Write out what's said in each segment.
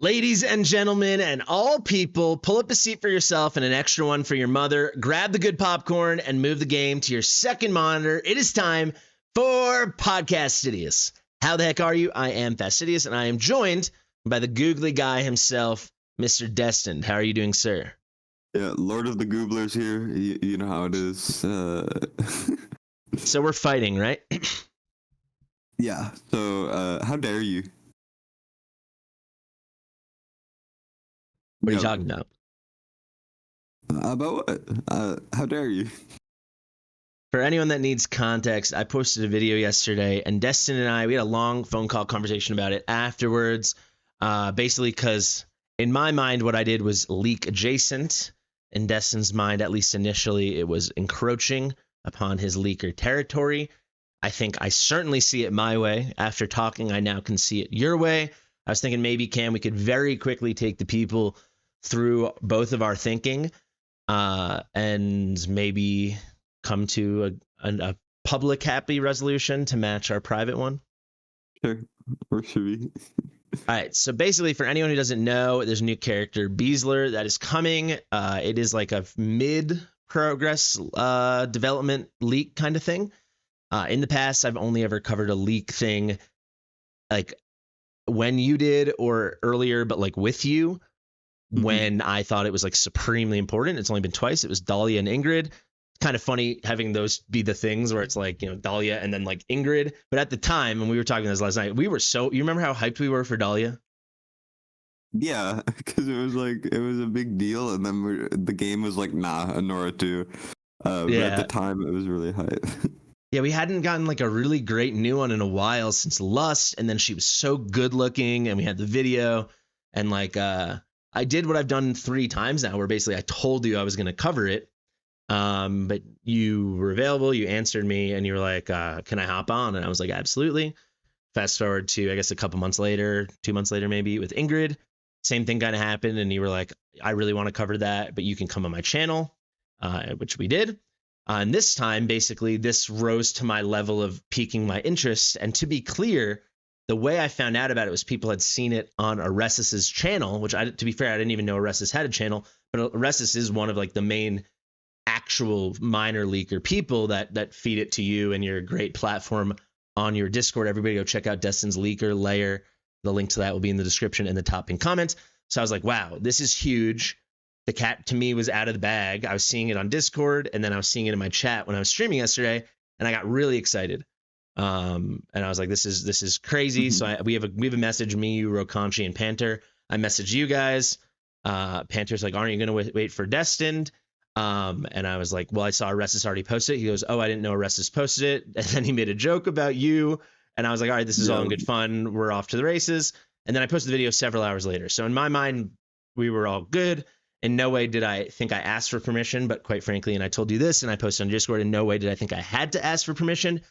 Ladies and gentlemen, and all people, pull up a seat for yourself and an extra one for your mother. Grab the good popcorn and move the game to your second monitor. It is time for Podcastidious. How the heck are you? I am Fastidious, and I am joined by the googly guy himself, Mr. Destined. How are you doing, sir? Yeah, Lord of the Gooblers here. You know how it is. So we're fighting, right? Yeah. So, how dare you? What are you talking about? About what? How dare you? For anyone that needs context, I posted a video yesterday, and Destin and I, we had a long phone call conversation about it afterwards. Basically, because in my mind, what I did was leak adjacent. In Destin's mind, at least initially, it was encroaching upon his leaker territory. I think I certainly see it my way. After talking, I now can see it your way. I was thinking maybe, Cam, we could very quickly take the people through both of our thinking and maybe come to a public happy resolution to match our private one. Sure. Or should we? All right. So basically, for anyone who doesn't know, there's a new character, Beesler, that is coming. It is like a mid-progress development leak kind of thing. In the past, I've only ever covered a leak thing like when you did or earlier, but like with you. When I thought it was like supremely important. It's only been twice. It was Dahlia and Ingrid. It's kind of funny having those be the things where it's like, you know, Dahlia and then like Ingrid. But at the time, when we were talking this last night, we were you remember how hyped we were for Dahlia? Yeah, because it was a big deal, and then the game was like, nah, Nora too. But at the time, it was really hype. Yeah, we hadn't gotten like a really great new one in a while since Lust, and then she was so good looking, and we had the video, and like I did what I've done 3 times now, where basically I told you I was going to cover it, but you were available, you answered me, and you were like, can I hop on? And I was like, absolutely. Fast forward to, I guess, a couple months later, 2 months later maybe, with Ingrid. Same thing kind of happened, and you were like, I really want to cover that, but you can come on my channel, which we did. And this time, basically, this rose to my level of piquing my interest. And to be clear, the way I found out about it was people had seen it on Aressus's channel, which, to be fair, I didn't even know Aressus had a channel. But Aressus is one of like the main actual minor leaker people that feed it to you, and you're a great platform on your Discord. Everybody go check out Destin's Leaker Layer. The link to that will be in the description and the top pin comments. So I was like, wow, this is huge. The cat to me was out of the bag. I was seeing it on Discord, and then I was seeing it in my chat when I was streaming yesterday, and I got really excited. And I was like, this is crazy. So we have a message, me, you, Rokanchi, and Panther. I messaged you guys. Panther's like, aren't you going to wait for Destined? And I was like, well, I saw Aressus already posted it. He goes, oh, I didn't know Aressus posted it. And then he made a joke about you. And I was like, all right, this is all in good fun. We're off to the races. And then I posted the video several hours later. So in my mind, we were all good. In no way did I think I asked for permission, but quite frankly, and I told you this, and I posted on Discord, in no way did I think I had to ask for permission.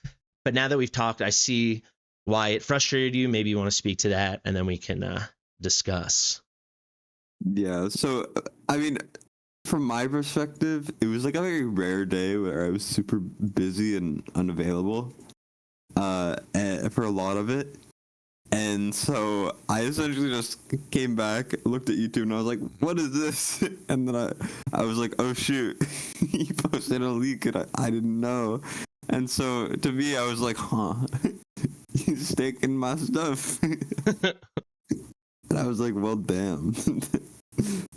But now that we've talked, I see why it frustrated you. Maybe you want to speak to that, and then we can discuss. Yeah, so, I mean, from my perspective, it was like a very rare day where I was super busy and unavailable for a lot of it. And so I essentially just came back, looked at YouTube, and I was like, what is this? And then I was like, oh, shoot, he posted a leak, and I didn't know. And so to me, I was like, huh, he's taking my stuff. And I was like, well, damn,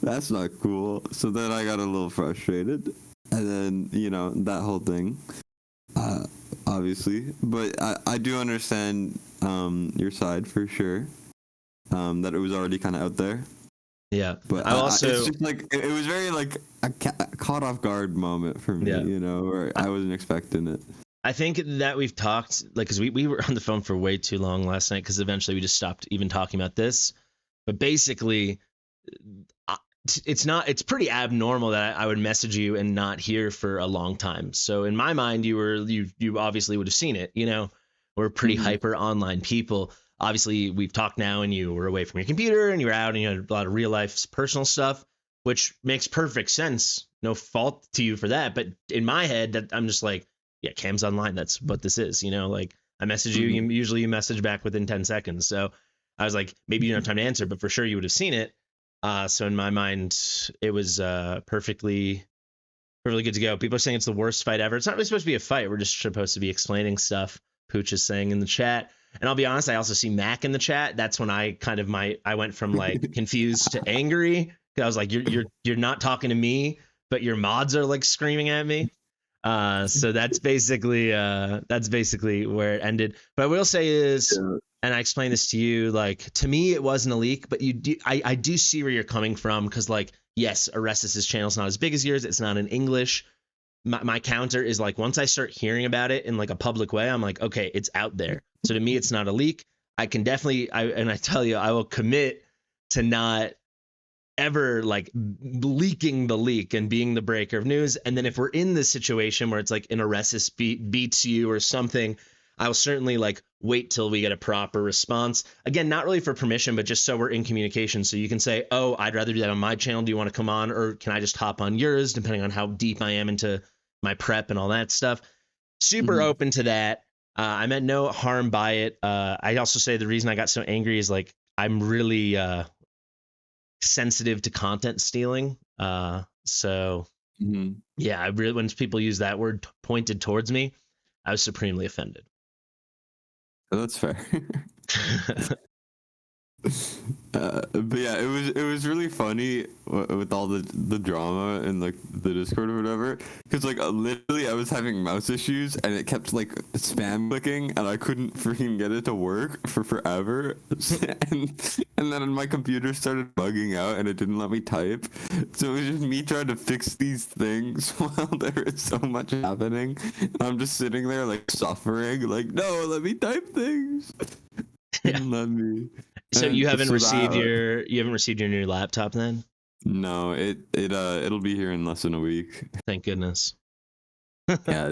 that's not cool. So then I got a little frustrated. And then, you know, that whole thing, obviously. But I do understand your side for sure, that it was already kind of out there. Yeah, but I also it's just like it was very like a caught off guard moment for me, you know, where I wasn't expecting it. I think that we've talked, like, because we were on the phone for way too long last night, because eventually we just stopped even talking about this. But basically, it's pretty abnormal that I would message you and not hear for a long time. So in my mind, you obviously would have seen it. You know, we're pretty hyper online people. Obviously, we've talked now, and you were away from your computer, and you were out, and you had a lot of real life personal stuff, which makes perfect sense. No fault to you for that. But in my head, that I'm just like, yeah, Cam's online. That's what this is. You know, like I message you, usually you message back within 10 seconds. So I was like, maybe you don't have time to answer, but for sure you would have seen it. So in my mind, it was perfectly good to go. People are saying it's the worst fight ever. It's not really supposed to be a fight. We're just supposed to be explaining stuff. Pooch is saying in the chat. And I'll be honest, I also see Mac in the chat. That's when I kind of I went from like confused to angry. I was like, you're not talking to me, but your mods are like screaming at me. So that's basically where it ended. But I will say is, and I explained this to you, like to me it wasn't a leak, but I do see where you're coming from, because like yes, Orestes' channel is not as big as yours. It's not in English. My counter is like, once I start hearing about it in like a public way, I'm like, okay, it's out there. So to me, it's not a leak. I can definitely, and I tell you, I will commit to not ever like leaking the leak and being the breaker of news. And then if we're in this situation where it's like an Orestes beats you or something, I'll certainly like wait till we get a proper response. Again, not really for permission, but just so we're in communication. So you can say, oh, I'd rather do that on my channel. Do you want to come on? Or can I just hop on yours, depending on how deep I am into my prep and all that stuff. Super open to that. I meant no harm by it. I also say the reason I got so angry is like I'm really sensitive to content stealing. So yeah, I really, when people use that word pointed towards me, I was supremely offended. Oh, that's fair. But yeah, it was really funny with all the drama and like the Discord or whatever, because like literally I was having mouse issues and it kept like spam clicking and I couldn't freaking get it to work for forever, and then my computer started bugging out and it didn't let me type, so it was just me trying to fix these things while there is so much happening, and I'm just sitting there like suffering, like no, let me type things. Let me. So you haven't So received that- your new laptop then? No, it'll be here in less than a week. Thank goodness. Yeah,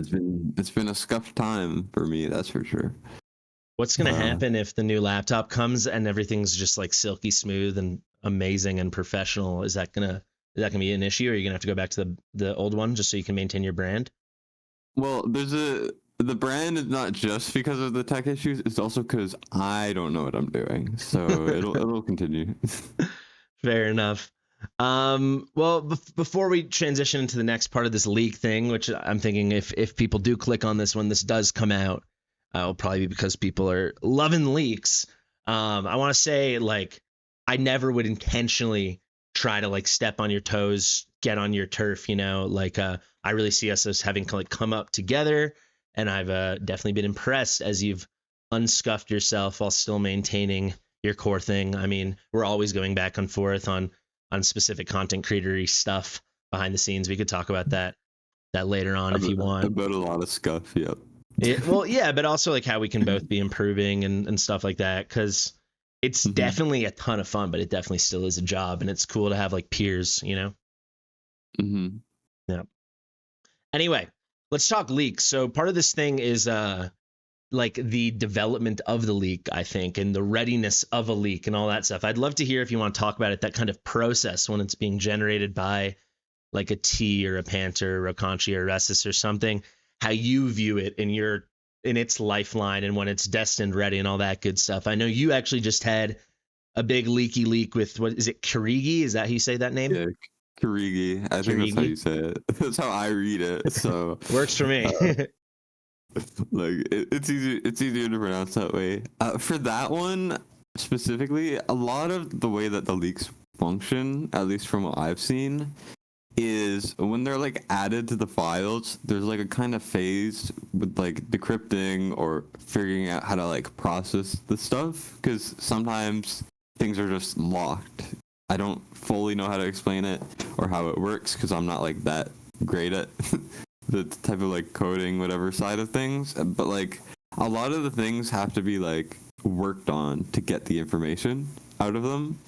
it's been a scuffed time for me, that's for sure. What's gonna happen if the new laptop comes and everything's just like silky smooth and amazing and professional? Is that gonna be an issue, or are you gonna have to go back to the old one just so you can maintain your brand? Well, the brand is not just because of the tech issues, it's also because I don't know what I'm doing. So it'll continue. Fair enough. Well, before we transition into the next part of this leak thing, which I'm thinking if people do click on this when this does come out, it'll probably be because people are loving leaks. I want to say, like, I never would intentionally try to like step on your toes, get on your turf, like I really see us as having like come up together, and I've definitely been impressed as you've unscuffed yourself while still maintaining your core thing. I mean, we're always going back and forth on specific content creatory stuff behind the scenes. We could talk about that later on if you want. About a lot of scuff, yep. Well, yeah, but also like how we can both be improving and stuff like that, because it's definitely a ton of fun, but it definitely still is a job, and it's cool to have like peers, Yeah. Anyway, let's talk leaks. So part of this thing is like the development of the leak, I think, and the readiness of a leak and all that stuff. I'd love to hear if you want to talk about it, that kind of process when it's being generated by like a T or a Panther or a Conchi or a Ressus or something, how you view it in its lifeline and when it's destined, ready, and all that good stuff. I know you actually just had a big leaky leak with, what is it, Kirigi? Is that how you say that name? Yeah, Kirigi. I think that's how you say it. That's how I read it. So works for me. Like it's easier to pronounce that way. For that one specifically, a lot of the way that the leaks function, at least from what I've seen, is when they're like added to the files, there's like a kind of phase with like decrypting or figuring out how to like process the stuff, because sometimes things are just locked. I don't fully know how to explain it or how it works because I'm not like that great at the type of like coding whatever side of things, but like a lot of the things have to be like worked on to get the information out of them.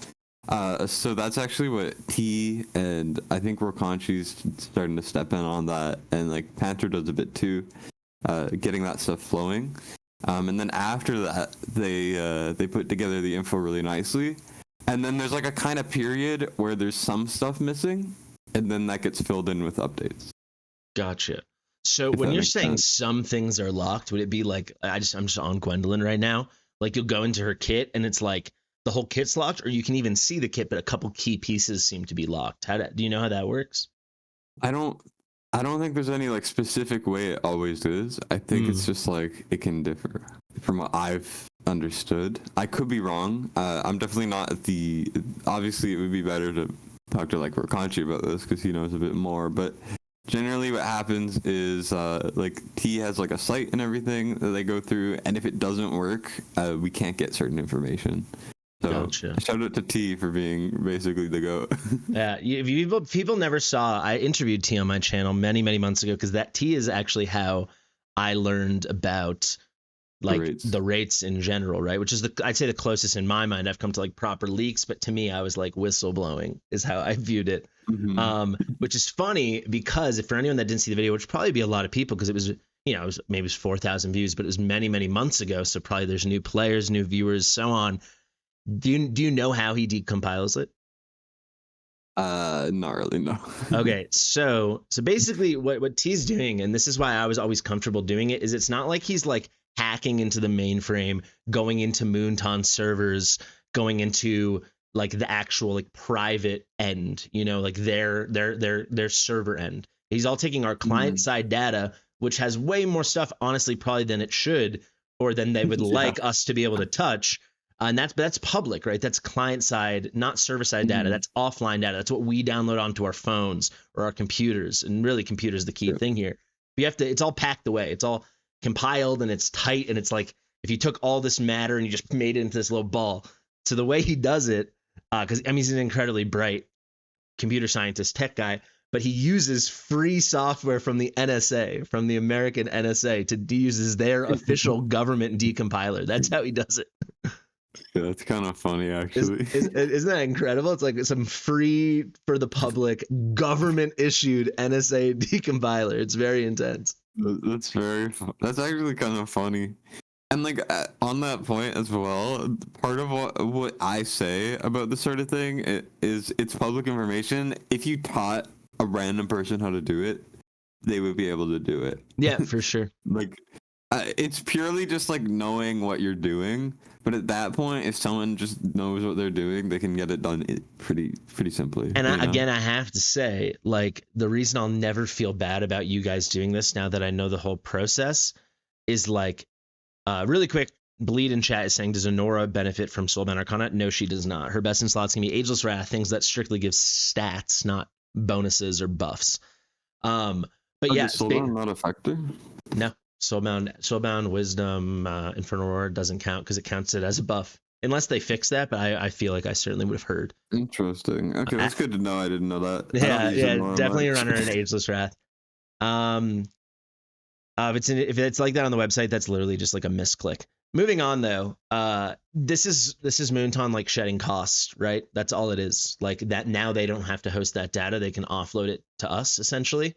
So that's actually what T and I think Rokanchi's starting to step in on that, and like Panther does a bit too, getting that stuff flowing. And then after that, they put together the info really nicely, and then there's like a kind of period where there's some stuff missing, and then that gets filled in with updates. Gotcha. So when you're saying some things are locked, would it be like I'm just on Gwendolyn right now? Like you'll go into her kit and it's like the whole kit's locked, or you can even see the kit, but a couple key pieces seem to be locked. Do you know how that works? I don't think there's any like specific way it always is. I think it's just like it can differ from what I've understood. I could be wrong. I'm definitely not obviously it would be better to talk to like Rakanchi about this because he knows a bit more, but generally what happens is like T has like a site and everything that they go through, and if it doesn't work, we can't get certain information. So Gotcha. shout out to T for being basically the GOAT. Yeah, if people never saw. I interviewed T on my channel many months ago because that T is actually how I learned about like the rates in general, right? Which is I'd say the closest in my mind I've come to like proper leaks, but to me I was like whistleblowing is how I viewed it. Which is funny because if for anyone that didn't see the video, which would probably be a lot of people because it was it was maybe 4,000 views, but it was many months ago, so probably there's new players, new viewers, so on. Do you know how he decompiles it? Not really, no. Okay, so basically what T's doing, and this is why I was always comfortable doing it, is it's not like he's like hacking into the mainframe, going into Moonton servers, going into like the actual like private end, like their server end. He's all taking our client side data, which has way more stuff, honestly, probably than it should, or than they would like us to be able to touch. And that's public, right? That's client side, not server side data. That's offline data. That's what we download onto our phones or our computers. And really, computers the key thing here. It's all packed away. It's all compiled and it's tight. And it's like if you took all this matter and you just made it into this little ball. So the way he does it, because he's an incredibly bright computer scientist, tech guy, but he uses free software from the NSA, from the American NSA, uses their official government decompiler. That's how he does it. Yeah, that's kind of funny, actually. Isn't that incredible? It's like some free for the public, government issued NSA decompiler. It's very intense. That's actually kind of funny. And like on that point as well, part of what I say about this sort of thing is it's public information. If you taught a random person how to do it, they would be able to do it. Yeah, for sure. Like it's purely just like knowing what you're doing. But at that point, if someone just knows what they're doing, they can get it done pretty simply. And again, I have to say, like, the reason I'll never feel bad about you guys doing this now that I know the whole process is like, really quick, Bleed in chat is saying, does Honora benefit from Soulbound Arcana? No, she does not. Her best in slots can be Ageless Wrath, things that strictly give stats, not bonuses or buffs. But yeah, Soulbound not a factor? No. Soulbound, Wisdom, Infernal Roar doesn't count because it counts it as a buff. Unless they fix that, but I feel like I certainly would have heard. Interesting. Okay, that's good to know. I didn't know that. Yeah, definitely a runner in Ageless Wrath. If it's like that on the website, that's literally just like a misclick. Moving on though, this is Moonton like shedding costs, right? That's all it is. Like that now they don't have to host that data; they can offload it to us essentially.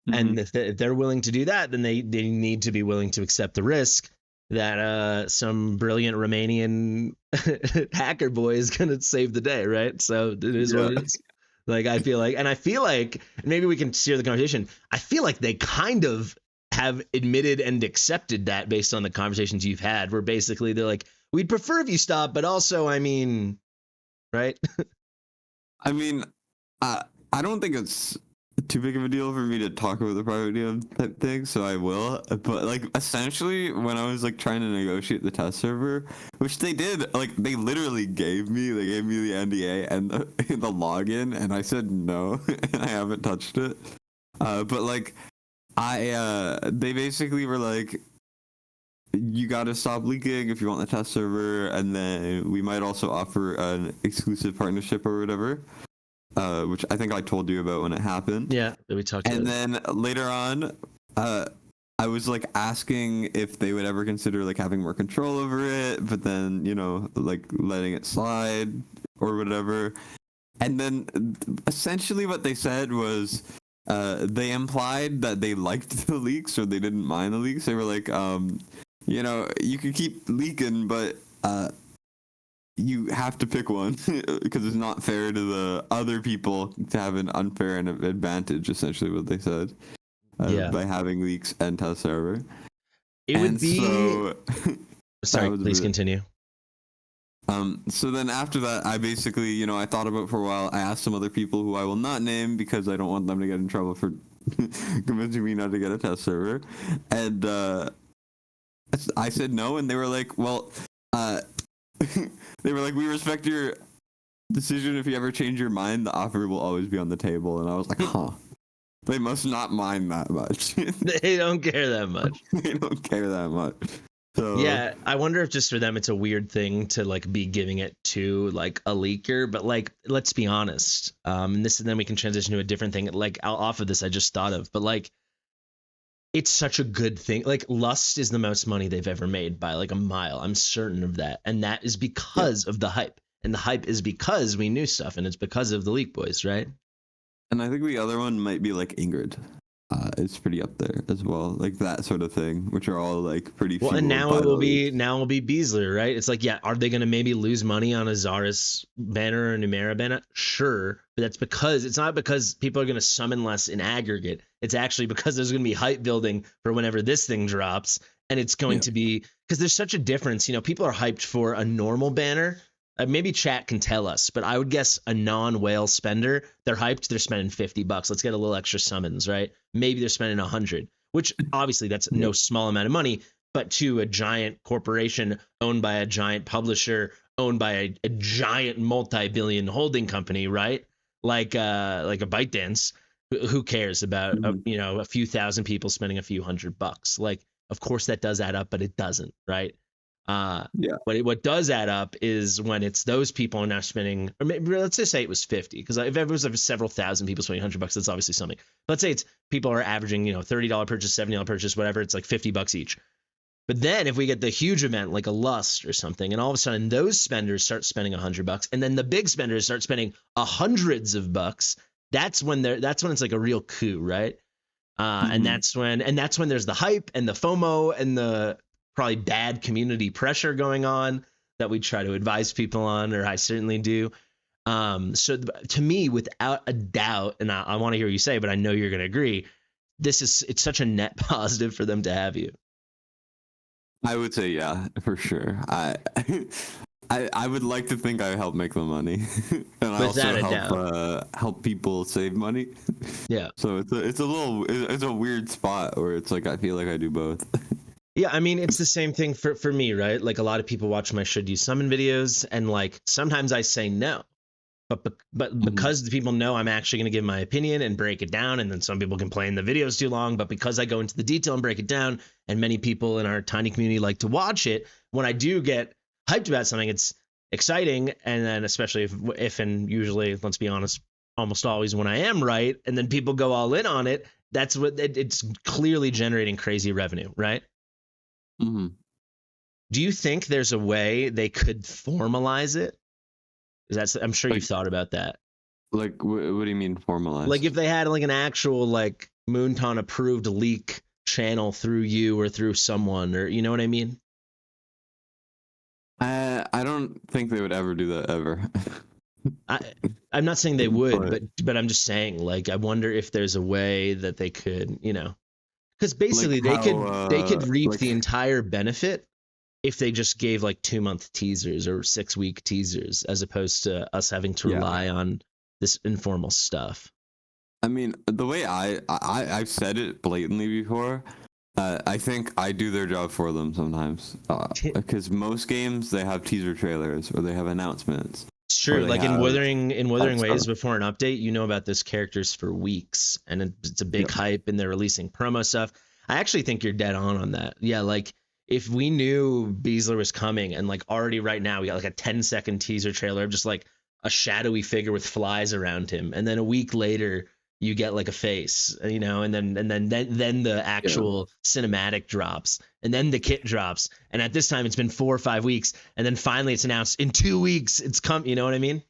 And if they're willing to do that, then they need to be willing to accept the risk that some brilliant Romanian hacker boy is going to save the day, right? So it is what it is. Like, I feel like maybe we can steer the conversation. I feel like they kind of have admitted and accepted that based on the conversations you've had, where basically they're like, we'd prefer if you stop, but also, I mean, right? I mean, I don't think it's too big of a deal for me to talk about the private deal type thing, so I will. But like essentially when I was like trying to negotiate the test server, which they did, like they literally gave me the NDA and the login, and I said no and I haven't touched it. But like they basically were like, you got to stop leaking if you want the test server, and then we might also offer an exclusive partnership or whatever. Which I think I told you about when it happened. Yeah, we talked about it. And then later on, I was like asking if they would ever consider like having more control over it, but then, like letting it slide or whatever. And then essentially what they said was they implied that they liked the leaks or they didn't mind the leaks. They were like, you can keep leaking, but you have to pick one because it's not fair to the other people to have an unfair advantage, essentially what they said, by having leaks and test server. It would be... Sorry, please continue. So then after that, I basically, I thought about it for a while. I asked some other people who I will not name because I don't want them to get in trouble for convincing me not to get a test server. And I said no, and they were like, well, they were like, we respect your decision. If you ever change your mind, the offer will always be on the table. And I was like, huh. They must not mind that much. They don't care that much. They don't care that much. So Yeah, I wonder if just for them it's a weird thing to like be giving it to like a leaker, but like let's be honest. And then we can transition to a different thing. Like off of this, I just thought of, but like it's such a good thing. Like Lust is the most money they've ever made by like a mile. I'm certain of that, and that is because of the hype, and the hype is because we knew stuff, and it's because of the Leak Boys, right? And I think the other one might be like Ingrid. It's pretty up there as well, like that sort of thing, which are all like pretty. Well, and fueled by now it will be Beasler, right? It's like, yeah, are they going to maybe lose money on a Zaris banner or a Numera banner? Sure, but that's because it's not because people are going to summon less in aggregate. It's actually because there's going to be hype building for whenever this thing drops, and it's going to be because there's such a difference. People are hyped for a normal banner. Maybe chat can tell us, but I would guess a non-whale spender, they're hyped. They're spending $50. Let's get a little extra summons, right? Maybe they're spending 100, which obviously that's no small amount of money, but to a giant corporation owned by a giant publisher, owned by a giant multi-billion holding company, right? Like a ByteDance, who cares about a few thousand people spending a few $100? Like, of course that does add up, but it doesn't, right? But what does add up is when it's those people are now spending, or maybe, let's just say it was 50, because if it was several thousand people spending $100, that's obviously something. Let's say it's people are averaging, $30 purchase, $70 purchase, whatever. It's like $50 each. But then if we get the huge event like a Lust or something, and all of a sudden those spenders start spending $100, and then the big spenders start spending hundreds of bucks, that's when it's like a real coup, right? And that's when there's the hype and the FOMO and the probably bad community pressure going on that we try to advise people on, or I certainly do. So to me, without a doubt, and I want to hear what you say, but I know you're going to agree, it's such a net positive for them to have you. I would say, yeah, for sure. I would like to think I help make the money, and I also help people save money. Yeah. So it's a weird spot where it's like I feel like I do both. Yeah, I mean, it's the same thing for me, right? Like a lot of people watch my Should You Summon videos, and like sometimes I say no. But because the people know I'm actually going to give my opinion and break it down, and then some people complain the video's too long, but because I go into the detail and break it down, and many people in our tiny community like to watch it, when I do get hyped about something, it's exciting. And then especially if and usually, let's be honest, almost always when I am right, and then people go all in on it, that's what it's clearly generating crazy revenue, right? Mm-hmm. Do you think there's a way they could formalize it? I'm sure you've thought about that. Like, what do you mean formalize? Like if they had like an actual like Moonton approved leak channel through you or through someone, or you know what I mean? I don't think they would ever do that ever. I'm not saying they would, but I'm just saying, like, I wonder if there's a way that they could, because basically they could reap the entire benefit if they just gave like 2-month teasers or 6-week teasers, as opposed to us having to rely on this informal stuff. I mean, the way I've said it blatantly before, I think I do their job for them sometimes, because most games they have teaser trailers or they have announcements. It's true. Like in Wuthering Waves, before an update, you know about those characters for weeks, and it's a big hype, and they're releasing promo stuff. I actually think you're dead on that. Yeah, like if we knew Beasler was coming, and like already right now we got like a 10-second teaser trailer of just like a shadowy figure with flies around him, and then a week later you get like a face, and then the actual cinematic drops, and then the kit drops, and at this time it's been 4 or 5 weeks, and then finally it's announced in 2 weeks it's come. You know what I mean?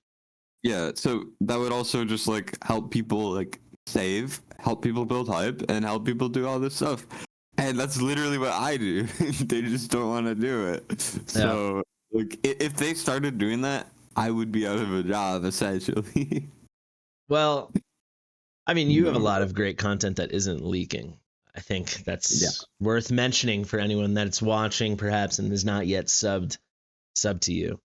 Yeah. So that would also just like help people like save, help people build hype, and help people do all this stuff. And that's literally what I do. They just don't want to do it. So like if they started doing that, I would be out of a job essentially. Well, I mean, you have a lot of great content that isn't leaking. I think that's worth mentioning for anyone that's watching, perhaps, and is not yet subbed to you.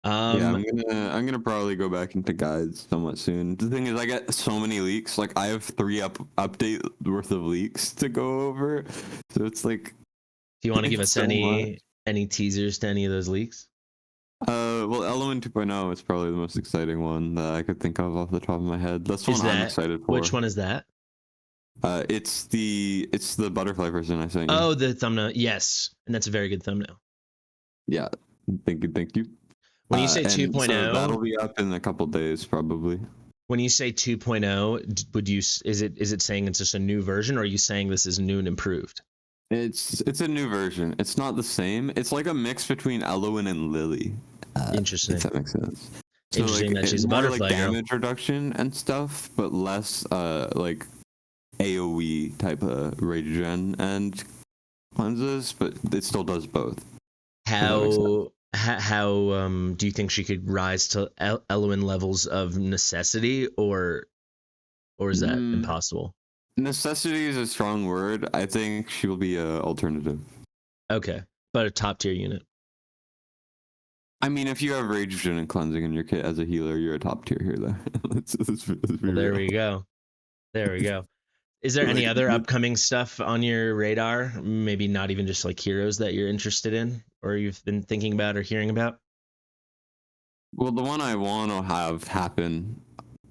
Yeah, Um, I'm gonna probably go back into guides somewhat soon. The thing is, I get so many leaks. Like I have three update worth of leaks to go over, so it's like do you want to give it's us so much. any teasers to any of those leaks? Well, Element 2.0 is probably the most exciting one that I could think of off the top of my head. That's the Is one I'm that excited which for. one is that? It's the butterfly person I sent you. Oh, the thumbnail. Yes, and that's a very good thumbnail. Yeah, thank you. When you say And so 2.0, that'll be up in a couple days probably. when you say 2.0, would you is it saying it's just a new version, or are you saying this is new and improved? It's a new version. It's not the same. It's like a mix between Elowen and Lily. If Interesting. that makes sense. So Interesting like that she's a more like butterfly girl. damage reduction and stuff, but less like AoE type of regen and cleanses, but it still does both. If that makes sense. How do you think she could rise to Eloin levels of necessity, or is that Mm, impossible? necessity is a strong word. I think she will be a alternative. Okay, but a top tier unit. I mean, if you have rage regen and cleansing in your kit as a healer, you're a top tier healer. Let's be Well, there real. we go. There we go. Is there any Like, other upcoming stuff on your radar? Maybe not even just like heroes that you're interested in, or you've been thinking about or hearing about? well, the one I want to have happen,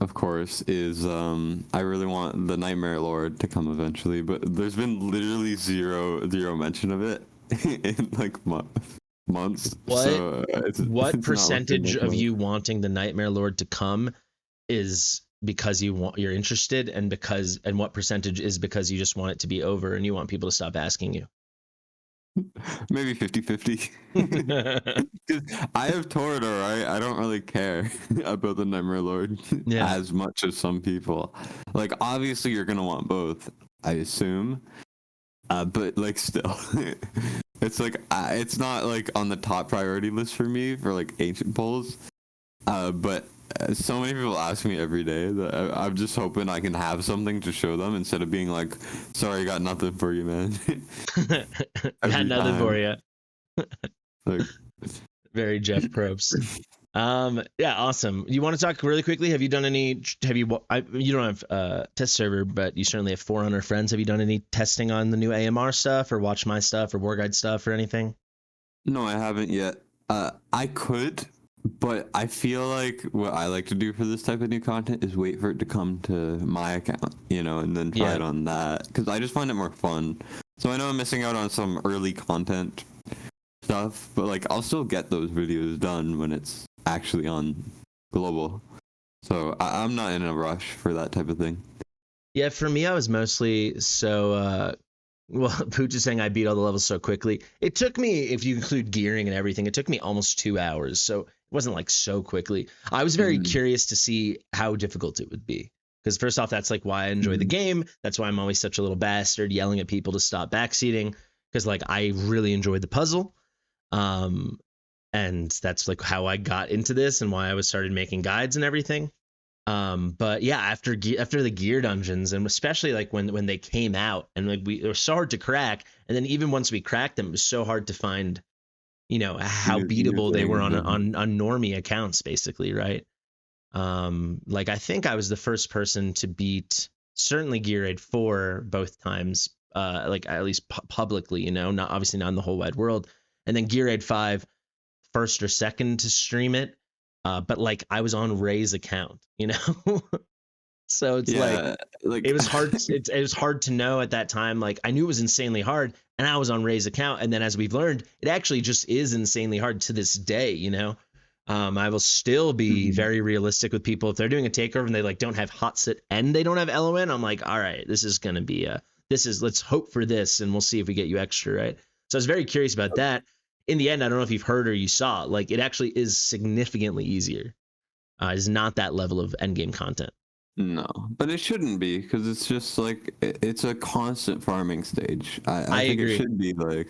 of course, is I really want the Nightmare Lord to come eventually, but there's been literally zero mention of it in like months. What So what it's not looking percentage like of much. you wanting the Nightmare Lord to come is because you're interested, and what percentage is because you just want it to be over and you want people to stop asking you? Maybe 50-50. Because I have Torador, right? I don't really care about the Nightmare Lord Yeah. as much as some people. Like, obviously, you're gonna want both, I assume. But like, still, it's like it's not like on the top priority list for me for like ancient polls. But so many people ask me every day that I'm just hoping I can have something to show them instead of being like, "Sorry, I got nothing for you, man." Got Every nothing for time, you. like. Very Jeff Probst. Yeah, awesome. You want to talk really quickly? Have you done any? Have you? You don't have test server, but you certainly have 400 friends. Have you done any testing on the new AMR stuff, or Watch My stuff, or War Guide stuff, or anything? No, I haven't yet. I could, but I feel like what I like to do for this type of new content is wait for it to come to my account, and then try Yeah. it on that because I just find it more fun. So I know I'm missing out on some early content stuff, but like I'll still get those videos done when it's actually on global. So I'm not in a rush for that type of thing. Yeah, for me, I was mostly well, Pooch is saying I beat all the levels so quickly. It took me, if you include gearing and everything, it took me almost 2 hours. So it wasn't like so quickly. I was very Mm-hmm. curious to see how difficult it would be. Because first off, that's like why I enjoy the Mm-hmm. game. That's why I'm always such a little bastard yelling at people to stop backseating. Because like I really enjoyed the puzzle. Um, and that's like how I got into this and why I was started making guides and everything. But yeah, after the gear dungeons, and especially like when they came out, and like they were so hard to crack, and then even once we cracked them, it was so hard to find, how New beatable they were things. on normie accounts, basically, right? Like I think I was the first person to beat certainly Gear Raid 4 both times, like at least publicly, not obviously not in the whole wide world, and then Gear Raid 5 first or second to stream it. But like I was on Ray's account, so it's like Yeah, like it was hard. It was hard to know at that time. Like I knew it was insanely hard, and I was on Ray's account. And then as we've learned, it actually just is insanely hard to this day. I will still be Mhm. very realistic with people if they're doing a takeover and they like don't have hot sit and they don't have LON. I'm like, all right, this is gonna be let's hope for this, and we'll see if we get you extra, right? So I was very curious about that. In the end, I don't know if you've heard or you saw, like it actually is significantly easier. It's not that level of endgame content. No, but it shouldn't be because it's just like it's a constant farming stage. I I think it agree. should be like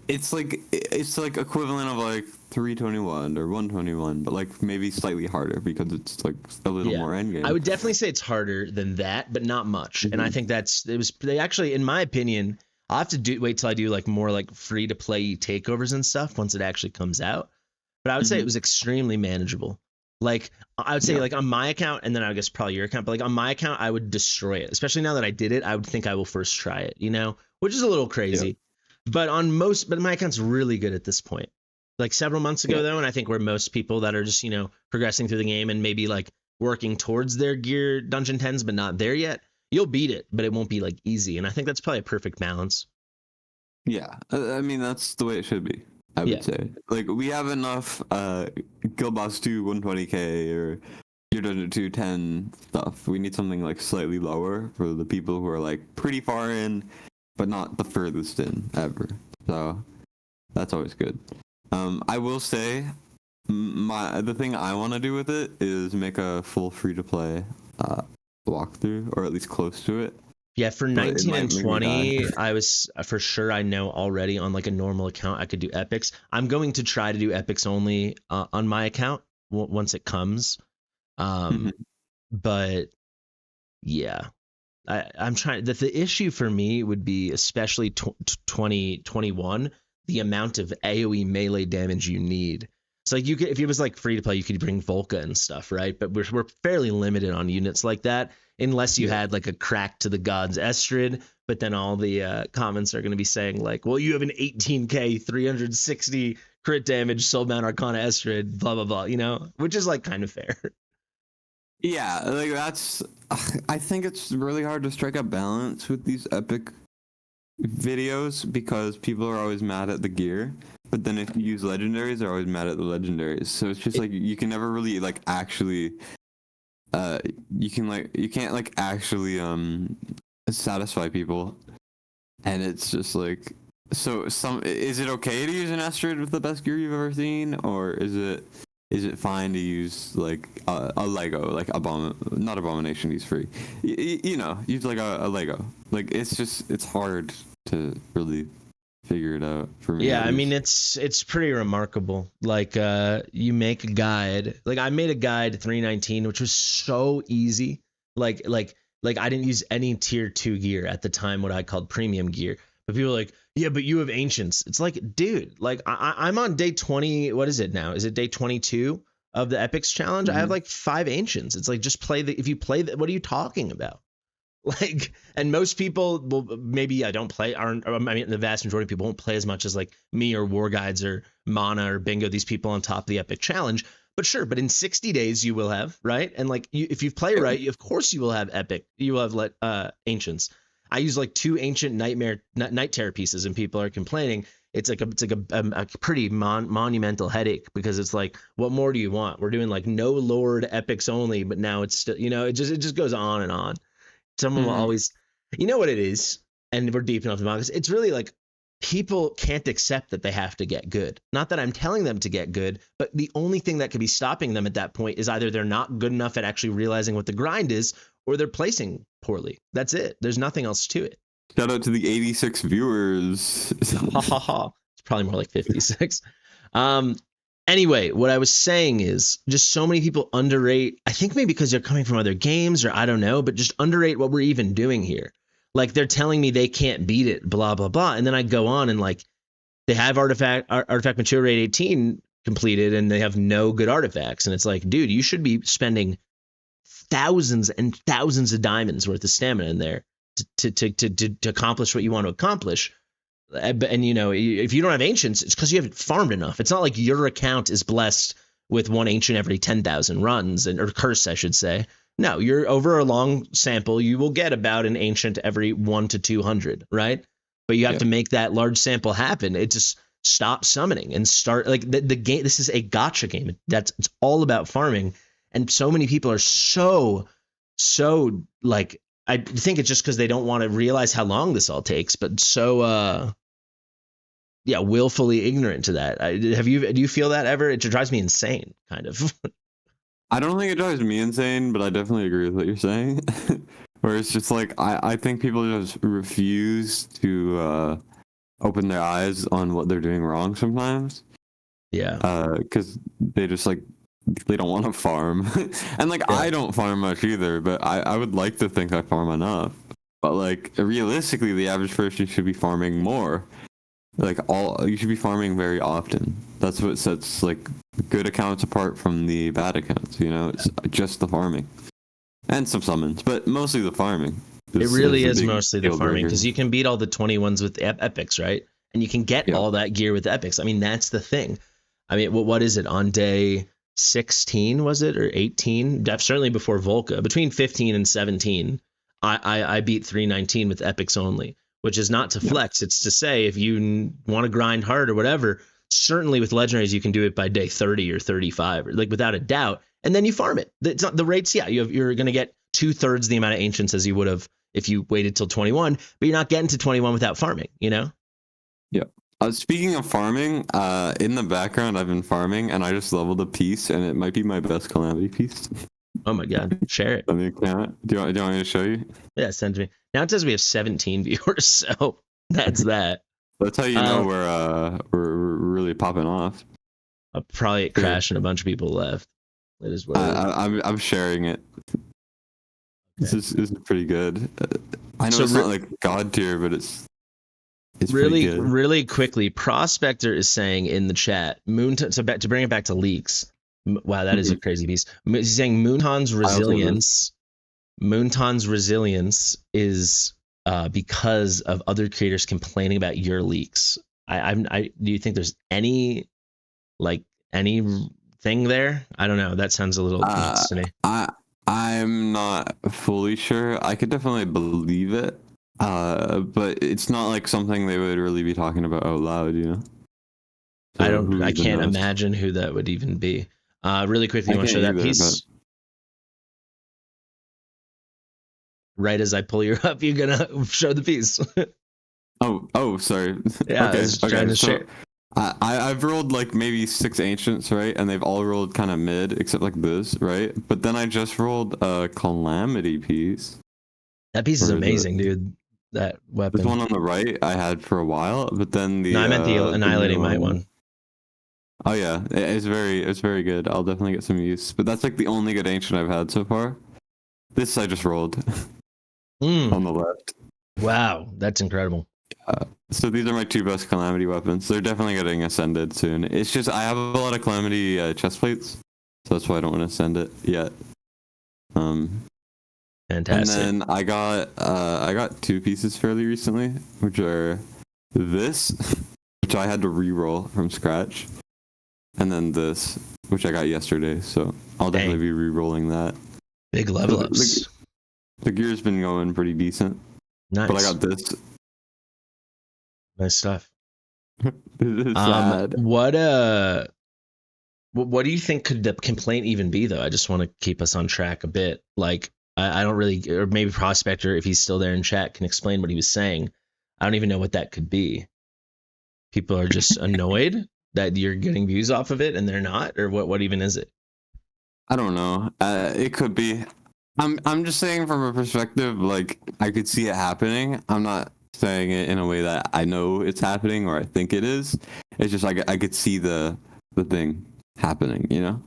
it's like equivalent of like 321 or 121, but like maybe slightly harder because it's like a little Yeah. more I endgame. would definitely say it's harder than that, but not much. And I Hmm. think they actually, in my opinion, I'll have to wait till I do like more like free to play takeovers and stuff once it actually comes out. but I would say it Mhm. was extremely manageable. Like I would say Yeah. like on my account, and then I guess probably your account, but like on my account, I would destroy it. Especially now that I did it, I would think I will first try it, which is a little Yeah. crazy. But my account's really good at this point. Like several months Yeah. ago though, and I think where most people that are just, progressing through the game and maybe like working towards their gear dungeon 10s, but not there yet, you'll beat it, but it won't be like easy. And I think that's probably a perfect balance. Yeah. I mean, that's the way it should be, I Yeah. would say. Like, we have enough Guild Boss 2 120k or your Dungeon 210 stuff. We need something like slightly lower for the people who are like pretty far in, but not the furthest in ever. So that's always good. I will say, the thing I want to do with it is make a full free to play walkthrough, or at least close to it. Yeah, for But it 19 might and make me die. 20, I was for sure I know already on like a normal account I could do epics. I'm going to try to do epics only on my account once it comes. Um, but yeah, I'm trying. The issue for me would be especially 2021, the amount of AOE melee damage you need. So like you could, if it was like free to play, you could bring Volca and stuff, right? But we're fairly limited on units like that, unless you Yeah. had like a crack to the gods Estrid. But then all the comments are going to be saying like, well, you have an 18k 360 crit damage Soulbound Arcana Estrid, blah blah blah, which is like kind of fair. Yeah, like that's. I think it's really hard to strike a balance with these epic videos because people are always mad at the gear, but then if you use legendaries, they're always mad at the legendaries. So it's just like you can never really like actually. You can't like actually satisfy people, and it's just like. So is it okay to use an Astrid with the best gear you've ever seen, or is it fine to use like a Lego, like not Abomination, he's free. Use like a Lego. Like it's hard to really figure it out for me Yeah, at I mean least. it's pretty remarkable. Like you make a guide. Like I made a guide 319 which was so easy. Like I didn't use any tier 2 gear at the time, what I called premium gear. But people are like, "Yeah, but you have ancients." It's like, dude, like I'm on day 20, what is it now? Is it day 22 of the Epics challenge? I have Hmm. like 5 ancients. It's like just play the if you play the, what are you talking about? Like, and most people will maybe I don't play aren't I mean the vast majority of people won't play as much as like me or War Guides or Mana or Bingo, these people on top of the Epic Challenge. But sure, but in 60 days you will have, right? And like if you play Yeah. right, of course you will have Epic. You will have ancients. I use like 2 ancient night terror pieces, and people are complaining. It's like a pretty monumental headache because it's like, what more do you want? We're doing like no Lord epics only, but now it's still, it just goes on and on. Someone will Hmm. always, you know what it is, and we're deep enough in the it's really like people can't accept that they have to get good. Not that I'm telling them to get good, but the only thing that could be stopping them at that point is either they're not good enough at actually realizing what the grind is, or they're placing poorly. That's it. There's nothing else to it. Shout out to the 86 viewers. Ha ha ha. It's probably more like 56. Um, anyway, what I was saying is just so many people underrate. I think maybe because they're coming from other games or I don't know, but just underrate what we're even doing here. Like they're telling me they can't beat it, blah blah blah, and then I go on and like they have artifact mature rate 18 completed, and they have no good artifacts, and it's like, dude, you should be spending thousands and thousands of diamonds worth of stamina in there to accomplish what you want to accomplish. And if you don't have ancients, it's because you haven't farmed enough. It's not like your account is blessed with one ancient every 10,000 runs, or curse, I should say. No, you're over a long sample, you will get about an ancient every 1 to 200, right? But you have Yeah. to make that large sample happen. It just stop summoning and start like the game. This is a gotcha game. It's all about farming, and so many people are so like, I think it's just because they don't want to realize how long this all takes, but so yeah, willfully ignorant to that. Do you feel that ever? It drives me insane, kind of. I don't think it drives me insane, but I definitely agree with what you're saying. Where it's just like I think people just refuse to open their eyes on what they're doing wrong sometimes. Yeah. Because they just like they don't want to farm, and like Yeah. I don't farm much either, but I would like to think I farm enough. But like realistically, the average person should be farming more. Like you should be farming very often. That's what sets like good accounts apart from the bad accounts. You know, it's just the farming and some summons, but mostly the farming. It really The is big mostly the deal farming, breaker. because you can beat all the 21s with epics, right? And you can get Yeah. all that gear with epics. I mean, that's the thing. I mean, what is it on day 16? Was it, or 18? Certainly before Volca. Between 15 and 17, I beat 319 with epics only, which is not to Yeah. flex. It's to say if you want to grind hard or whatever. Certainly with legendaries, you can do it by day 30 or 35, like without a doubt. And then you farm it. It's not the rates. Yeah, you're going to get 2/3 the amount of ancients as you would have if you waited till 21, but you're not getting to 21 without farming, you know? Yeah. Speaking of farming, in the background, I've been farming, and I just leveled a piece, and it might be my best calamity piece. Oh my God. Share it. Let me count. Do you want me to show you? Yeah, send to me. Now it says we have 17 viewers, so that's that. That's how you know we're really popping off. I'll probably crash and a bunch of people left. It is what it is. I'm sharing it. This is pretty good. I know So it's not like god tier, but it's really, pretty good. really quickly. Prospector is saying in the chat, to bring it back to leaks. Wow, that is a crazy piece. He's saying Moonton's resilience is because of other creators complaining about your leaks. Do you think there's anything there? I don't know. That sounds a little nuts to me. I'm not fully sure. I could definitely believe it, but it's not like something they would really be talking about out loud, you know. So I can't imagine who that would even be. Really quickly, you want to show that piece? But... Right as I pull you up, you're gonna show the piece. oh, sorry. Yeah, okay. Trying to share. I've rolled like maybe 6 ancients, right? And they've all rolled kind of mid, except like this, right? But then I just rolled a calamity piece. That piece is amazing, dude. That weapon. This one on the right I had for a while, but then I meant the annihilating might one. Oh yeah, it's very good. I'll definitely get some use. But that's like the only good ancient I've had so far. This I just rolled on the left. Wow, that's incredible. So these are my 2 best calamity weapons. They're definitely getting ascended soon. It's just I have a lot of calamity chest plates, so that's why I don't want to ascend it yet. Fantastic. And then I got 2 pieces fairly recently, which are this, which I had to re-roll from scratch, and then this, which I got yesterday. So I'll definitely be re-rolling that. Big level ups. The gear's been going pretty decent. Nice. But I got this. Nice stuff. Sad. What do you think could the complaint even be, though? I just want to keep us on track a bit. Like, I don't really, or maybe Prospector, if he's still there in chat, can explain what he was saying. I don't even know what that could be. People are just annoyed that you're getting views off of it and they're not, or what even is it? I don't know. It could be. I'm just saying from a perspective, like, I could see it happening. I'm not saying it in a way that I know it's happening or I think it is. It's just like I could see the thing happening, you know?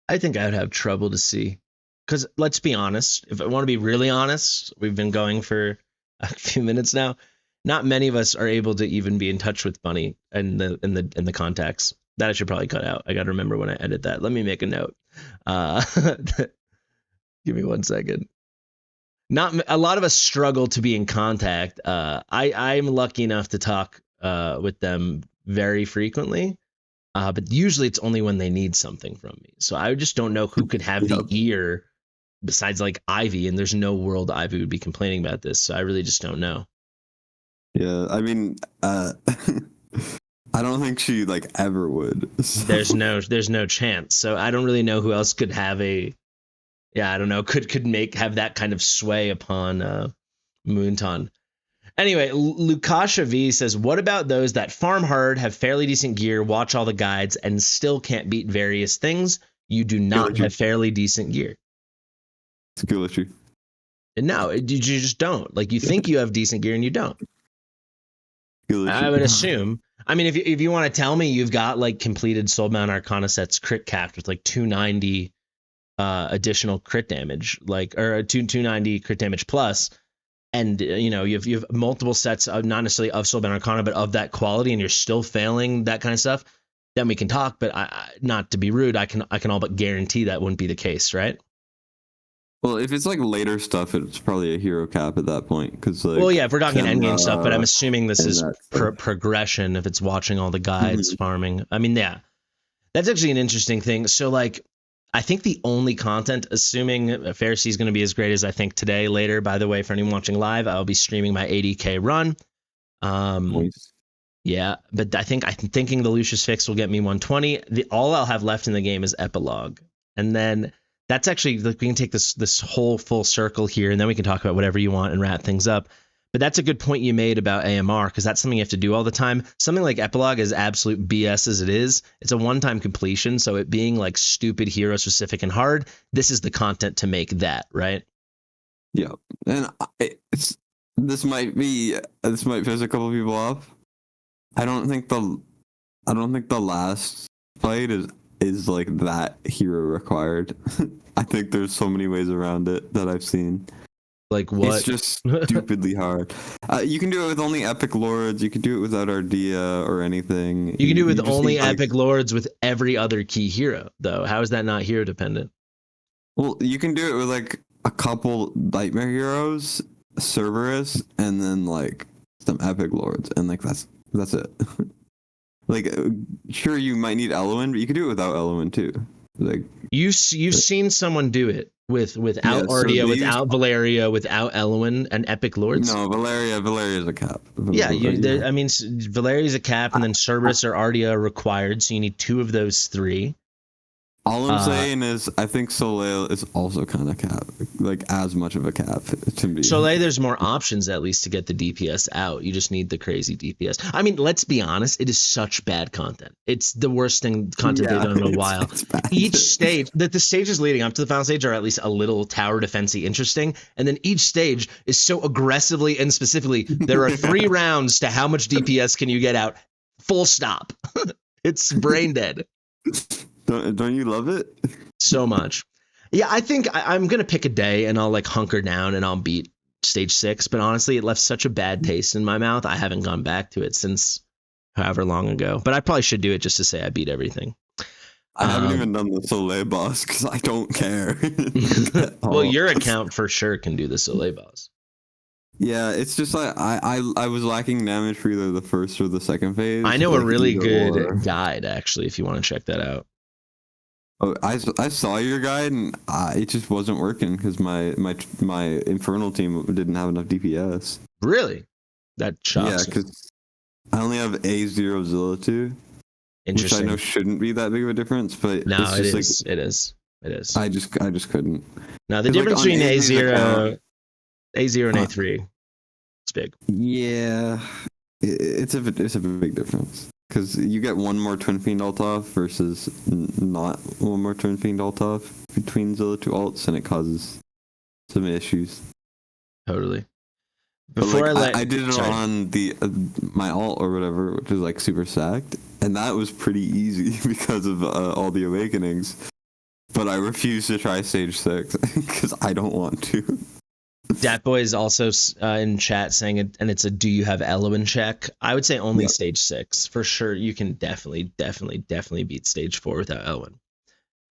I think I would have trouble to see. Because let's be honest, if I want to be really honest, we've been going for a few minutes now. Not many of us are able to even be in touch with Bunny and the contacts. That I should probably cut out. I got to remember when I edit that. Let me make a note. Give me 1 second. Not a lot of us struggle to be in contact. I'm lucky enough to talk with them very frequently, but usually it's only when they need something from me. So I just don't know who could have the ear besides like Ivy, and there's no world Ivy would be complaining about this. So I really just don't know. Yeah, I mean, I don't think she like ever would. So. There's no chance. So I don't really know who else could have I don't know, could have that kind of sway upon Moonton. Anyway, Lukasha V says, what about those that farm hard, have fairly decent gear, watch all the guides, and still can't beat various things? You do not have fairly decent gear. It's a skill issue. No, you just don't. Like, you think you have decent gear and you don't. I would assume. I mean, if you want to tell me you've got like completed Soulbound Arcana sets crit capped with like 290 additional crit damage, like, or 290 crit damage plus, and you have multiple sets of not necessarily of Soulbound Arcana, but of that quality, and you're still failing that kind of stuff, then we can talk. But not to be rude, I can all but guarantee that wouldn't be the case, right? Well, if it's like later stuff, it's probably a hero cap at that point. Because Well, yeah, if we're talking Shenra endgame stuff, but I'm assuming this and is that stuff. progression. If it's watching all the guides, farming, I mean, yeah, that's actually an interesting thing. So, like, I think the only content, assuming Pharisee is going to be as great as I think today, later, by the way, for anyone watching live, I'll be streaming my 80K run. Nice. Yeah, but I'm thinking the Lucius fix will get me 120. All I'll have left in the game is epilogue, and then that's actually, like, we can take this whole full circle here, and then we can talk about whatever you want and wrap things up. But that's a good point you made about AMR, because that's something you have to do all the time. Something like epilogue is absolute BS as it is. It's a one-time completion, so it being like stupid hero specific and hard, this is the content to make that, right? Yeah, and this might piss a couple people off. I don't think the last fight is like that hero required. I think there's so many ways around it that I've seen. Like what? It's just stupidly hard. You can do it with only epic lords. You can do it without Ardea or anything. You can do it with only epic lords with every other key hero, though. How is that not hero dependent? Well, you can do it with like a couple nightmare heroes, Cerberus, and then like some epic lords, and like that's it. Like, sure, you might need Elowen, but you can do it without Elowen too. Like, you've seen someone do it without Ardea, without Valeria, without Elowen, and epic lords. No, Valeria's a cap. Yeah, I mean, Valeria's a cap, and then Cerberus or Ardea are required, so you need 2 of those 3. All I'm saying is, I think Soleil is also kind of cap, like as much of a cap to me. Soleil, there's more options at least to get the DPS out. You just need the crazy DPS. I mean, let's be honest, it is such bad content. It's the worst content they've done in a while. Each stage, the stages leading up to the final stage are at least a little tower defensey interesting, and then each stage is so aggressively and specifically, there are 3 rounds to how much DPS can you get out. Full stop. It's brain dead. Don't you love it? So much. Yeah, I think I'm going to pick a day and I'll like hunker down and I'll beat stage 6. But honestly, it left such a bad taste in my mouth. I haven't gone back to it since however long ago. But I probably should do it just to say I beat everything. I haven't even done the Soleil boss because I don't care. Well, your account for sure can do the Soleil boss. Yeah, it's just like I was lacking damage for either the first or the second phase. I know a really good guide, actually, if you want to check that out. Oh, I saw your guide and it just wasn't working because my infernal team didn't have enough DPS. Really? That shocks. Yeah, because I only have A0 Zilla 2, which I know shouldn't be that big of a difference, but no, it's just it is. I just couldn't. Now the difference between A0 and A3, it's big. Yeah, it's a big difference. Because you get one more Twin Fiend ult off versus not one more Twin Fiend ult off between Zilla 2 ults, and it causes some issues. Totally. Before I did it on the my ult or whatever, which is like super sacked, and that was pretty easy because of all the awakenings. But I refuse to try stage 6 because I don't want to. Datboy is also in chat saying it, and it's a do you have Elowen check. I would say only stage 6 for sure. You can definitely beat stage 4 without Elowen.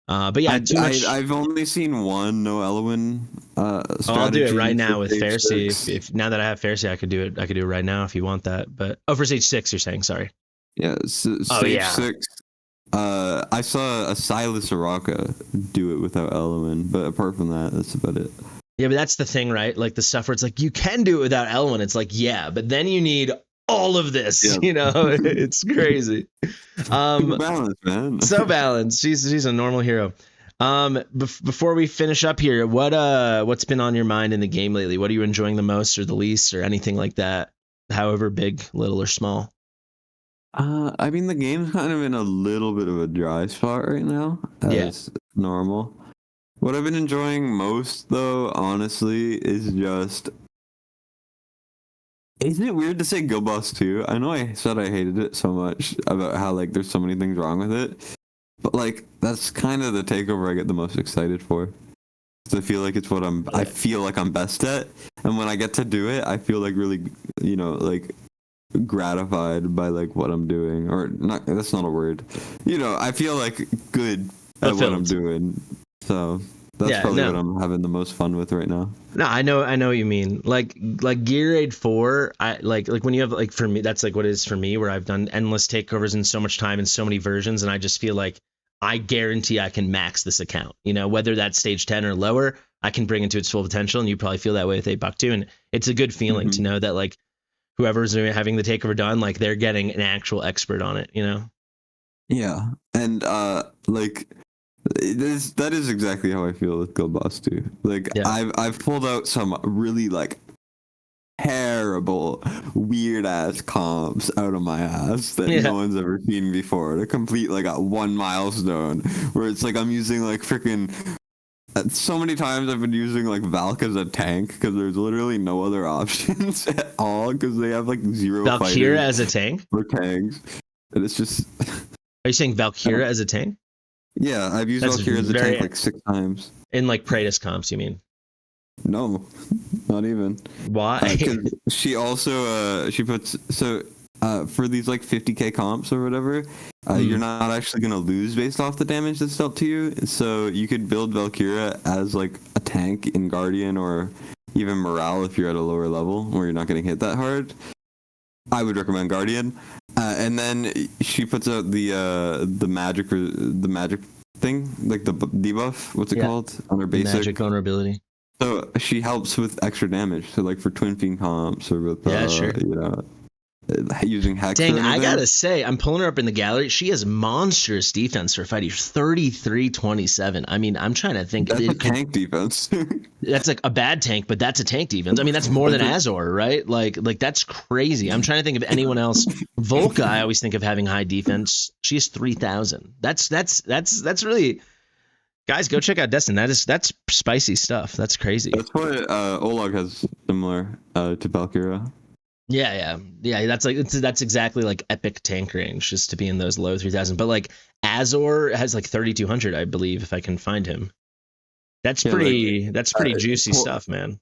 But yeah, I've only seen one no Elowen. I'll do it right now with Pharisee. If now that I have Pharisee, I could do it. I could do it right now if you want that. But for stage 6, you're saying sorry. Yeah, stage 6. I saw a Silas Araka do it without Elowen, but apart from that, that's about it. Yeah, but that's the thing, right? Like the stuff where it's like you can do it without Elowen. It's like, yeah, but then you need all of this. Yeah. You know, it's crazy. Balanced, man. So balanced. She's a normal hero. Before we finish up here, what's been on your mind in the game lately? What are you enjoying the most or the least or anything like that? However big, little, or small. I mean, the game's kind of in a little bit of a dry spot right now, as normal. What I've been enjoying most, though, honestly, is just... Isn't it weird to say Guild Boss 2? I know I said I hated it so much about how, like, there's so many things wrong with it. But, like, that's kind of the takeover I get the most excited for. 'Cause I feel like it's what I feel like I'm best at, and when I get to do it, I feel like really, like gratified by like what I'm doing, or not. That's not a word. I feel like good at what I'm Fulfilled. doing. So that's probably what I'm having the most fun with right now. No, I know what you mean. Like Gear Aid 4, I like when you have, like, for me, that's like what it is for me, where I've done endless takeovers in so much time and so many versions, and I just feel like I guarantee I can max this account. Whether that's stage 10 or lower, I can bring it to its full potential, and you probably feel that way with 8 buck too. And it's a good feeling to know that, like, whoever's having the takeover done, like, they're getting an actual expert on it. Yeah, and like that is exactly how I feel with Guild Boss too. Like Yeah. I've pulled out some really like terrible, weird ass comps out of my ass that no one's ever seen before to complete like a one milestone where it's like I'm using like freaking. So many times I've been using like Valk as a tank because there's literally no other options at all because they have like zero Valkyria as a tank? or tanks, and it's just. Are you saying Valkyria as a tank? Yeah, I've used Valkyria as a tank like 6 times. In like Praetus comps, you mean? No, not even. Why? She also she puts for these like 50k comps or whatever, you're not actually gonna lose based off the damage that's dealt to you. So you could build Valkyria as like a tank in Guardian or even Morale if you're at a lower level where you're not getting hit that hard. I would recommend Guardian. And then she puts out the magic thing, like the debuff. What's it called on her basic? Magic vulnerability. So she helps with extra damage. So like for Twin Fiend comps or with sure. Using Hex. Dang, I gotta say, I'm pulling her up in the gallery. She has monstrous defense for fighting. 33-27. I mean, I'm trying to think. That's a tank defense. That's like a bad tank, but that's a tank defense. I mean, that's more than Azor, right? Like that's crazy. I'm trying to think of anyone else. Volca, I always think of having high defense. She has 3,000. That's really. Guys, go check out Destin. That's spicy stuff. That's crazy. That's why Olag has similar to Valkyria. Yeah. That's exactly like epic tank range, just to be in those low 3,000. But like Azor has like 3,200, I believe, if I can find him. That's pretty juicy stuff, man.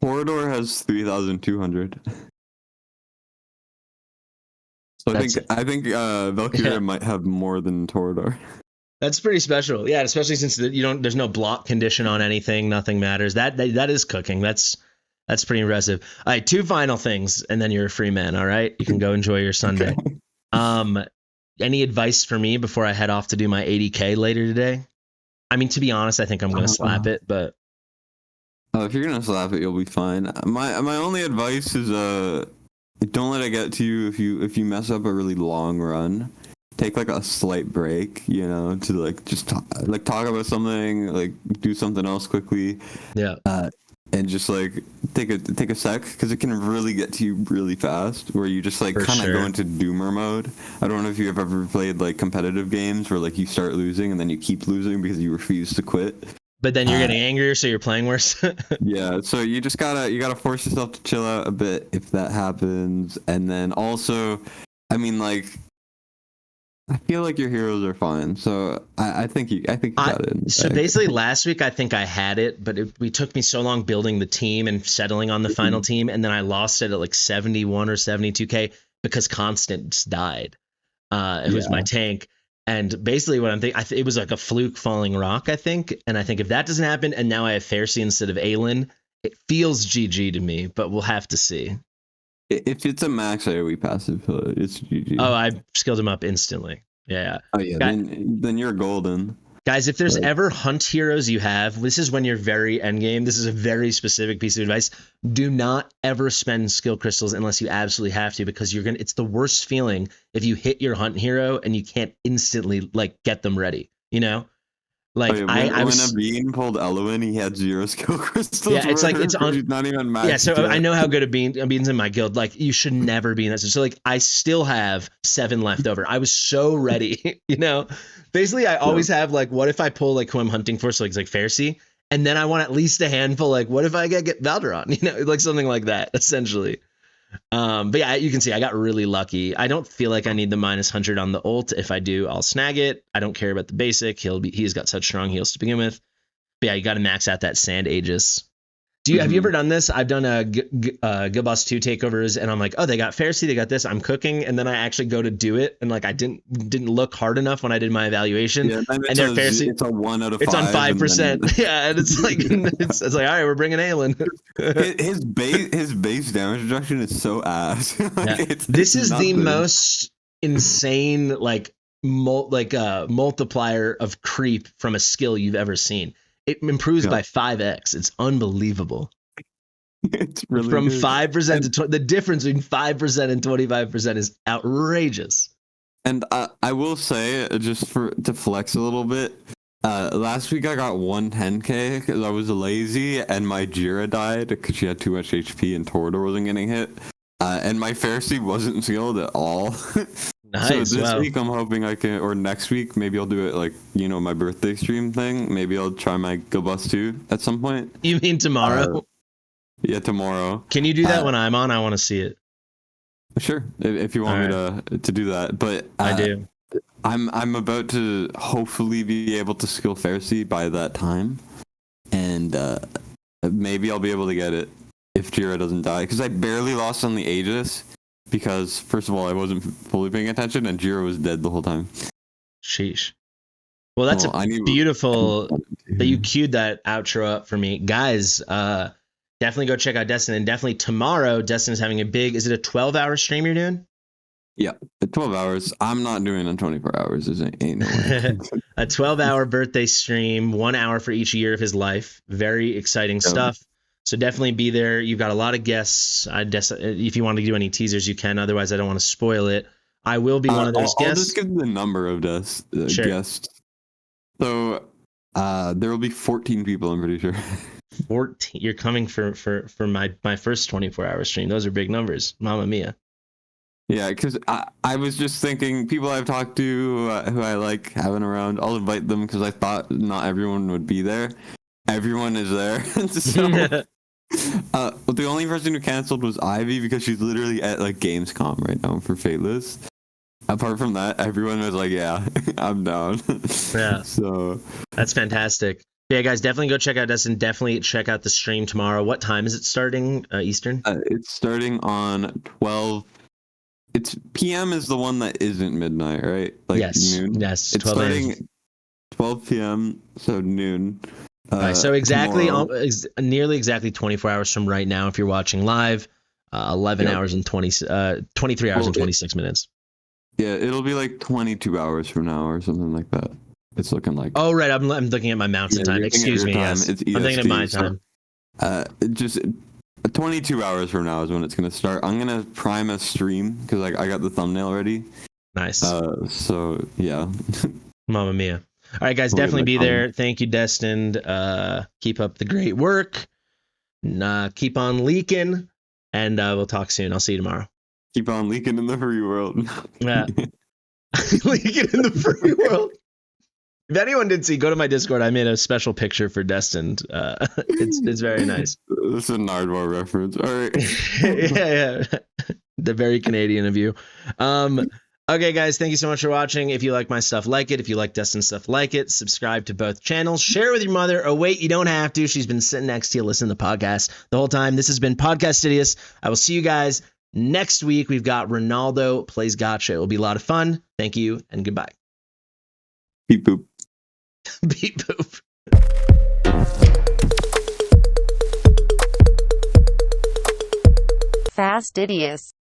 Corridor has 3,200. So I think Valkyria might have more than Torador. That's pretty special. Yeah, especially since there's no block condition on anything, nothing matters. That is cooking. That's pretty impressive. All right, 2 final things, and then you're a free man. All right, you can go enjoy your Sunday. Okay. Any advice for me before I head off to do my 80K later today? I mean, to be honest, I think I'm gonna slap it, but if you're gonna slap it, you'll be fine. My only advice is don't let it get to you if you mess up a really long run. Take like a slight break, to like just talk about something, like do something else quickly. Yeah. And just like take a sec because it can really get to you really fast where you just like kind of go into doomer mode. I don't know if you've ever played like competitive games where like you start losing and then you keep losing because you refuse to quit. But then you're getting angrier, so you're playing worse. Yeah, so you just gotta force yourself to chill out a bit if that happens. And then also, I mean, like, I feel like your heroes are fine, so I think you got it. So basically, last week I think I had it, but we took me so long building the team and settling on the final team, and then I lost it at like 71 or 72k because Constance died. It was my tank, and basically what I'm thinking, it was like a fluke falling rock, I think, and I think if that doesn't happen, and now I have Faircy instead of Aelin, it feels GG to me, but we'll have to see. If it's a max AoE passive, it's GG. Oh, I skilled him up instantly. Yeah. Oh yeah. Then you're golden. Guys, if there's ever hunt heroes you have, this is when you're very endgame. This is a very specific piece of advice. Do not ever spend skill crystals unless you absolutely have to, because it's the worst feeling if you hit your hunt hero and you can't instantly like get them ready. Like when Abeen pulled Eloin, he had 0 skill crystals. Yeah, it's like it's not even max. Yeah, so I know how good Abeen's in my guild. Like, you should never be in that. So like, I still have 7 left over. I was so ready. Basically, I always have like, what if I pull like who I'm hunting for? So like Faircy, and then I want at least a handful. Like, what if I get Valderon? Like something like that, essentially. But yeah, you can see I got really lucky. I don't feel like I need the -100 on the ult. If I do, I'll snag it. I don't care about the basic. He's got such strong heals to begin with. But yeah, you got to max out that sand aegis. Have you ever done this? I've done a Good Boss 2 takeovers, and I'm like, oh, they got Fasti, they got this. I'm cooking, and then I actually go to do it, and like I didn't look hard enough when I did my evaluation. Yeah, and their Fasti, it's a 1 out of 5. It's on 5%. Yeah, and it's like it's like, all right, we're bringing Aelin. his base damage reduction is so ass. This is the most insane like multiplier of creep from a skill you've ever seen. It improves by 5x. It's unbelievable. It's really from good. 5% to the difference between 5% and 25% is outrageous. And I will say, just to flex a little bit, last week I got 110k because I was lazy and my Jira died because she had too much HP and Torador wasn't getting hit. And my Fasti wasn't skilled at all. Nice. So this week I'm hoping I can, or next week, maybe I'll do it like, my birthday stream thing. Maybe I'll try my Go Bus 2 at some point. You mean tomorrow? Yeah, tomorrow. Can you do that when I'm on? I want to see it. Sure, if you want me to do that. But I do. I'm about to hopefully be able to skill Fasti by that time. And maybe I'll be able to get it if Jira doesn't die. Because I barely lost on the Aegis. Because, first of all, I wasn't fully paying attention, and Jira was dead the whole time. Sheesh. Well, that's beautiful that you queued that outro up for me. Guys, definitely go check out Destin. And definitely tomorrow, Destin is having is it a 12-hour stream you're doing? Yeah, 12 hours. I'm not doing it 24 hours. Ain't no way. A 12-hour birthday stream, 1 hour for each year of his life. Very exciting stuff. So definitely be there. You've got a lot of guests. If you want to do any teasers, you can. Otherwise, I don't want to spoil it. I will be one of those guests. I'll just give the number of guests. So there will be 14 people, I'm pretty sure. 14. You're coming for my first 24-hour stream. Those are big numbers. Mamma mia. Yeah, because I was just thinking people I've talked to who I like having around, I'll invite them because I thought not everyone would be there. Everyone is there. So... well, the only person who canceled was Ivy because she's literally at like Gamescom right now for Fateless. Apart from that, everyone was like, "Yeah, I'm down." Yeah, so that's fantastic. Yeah, guys, definitely go check out Destin. Definitely check out the stream tomorrow. What time is it starting? Eastern? It's starting on 12. It's PM is the one that isn't midnight, right? Like noon. Yes. It's starting 12 p.m. So noon. So exactly, nearly exactly 24 hours from right now, if you're watching live, 11 hours and 23 hours and 26 minutes. Yeah, it'll be like 22 hours from now or something like that. It's looking like. Oh, right. I'm looking at my mountain time. Excuse me. Yes. It's EST, I'm thinking of my time. Just 22 hours from now is when it's going to start. I'm going to prime a stream because I got the thumbnail ready. Nice. So, yeah. Mamma mia. All right, guys, definitely be there. Thank you, Destin. Keep up the great work. Keep on leaking, and we'll talk soon. I'll see you tomorrow. Keep on leaking in the free world. Yeah. Leaking in the free world. If anyone did see, go to my Discord. I made a special picture for Destin. It's very nice. This is a Nardwar reference. All right. yeah. The very Canadian of you. Okay, guys, thank you so much for watching. If you like my stuff, like it. If you like Destin's stuff, like it. Subscribe to both channels. Share with your mother. Oh, wait, you don't have to. She's been sitting next to you listening to the podcast the whole time. This has been Podcastidious. I will see you guys next week. We've got Ronaldo Plays Gotcha. It will be a lot of fun. Thank you, and goodbye. Beep boop. Beep boop. Fastidious.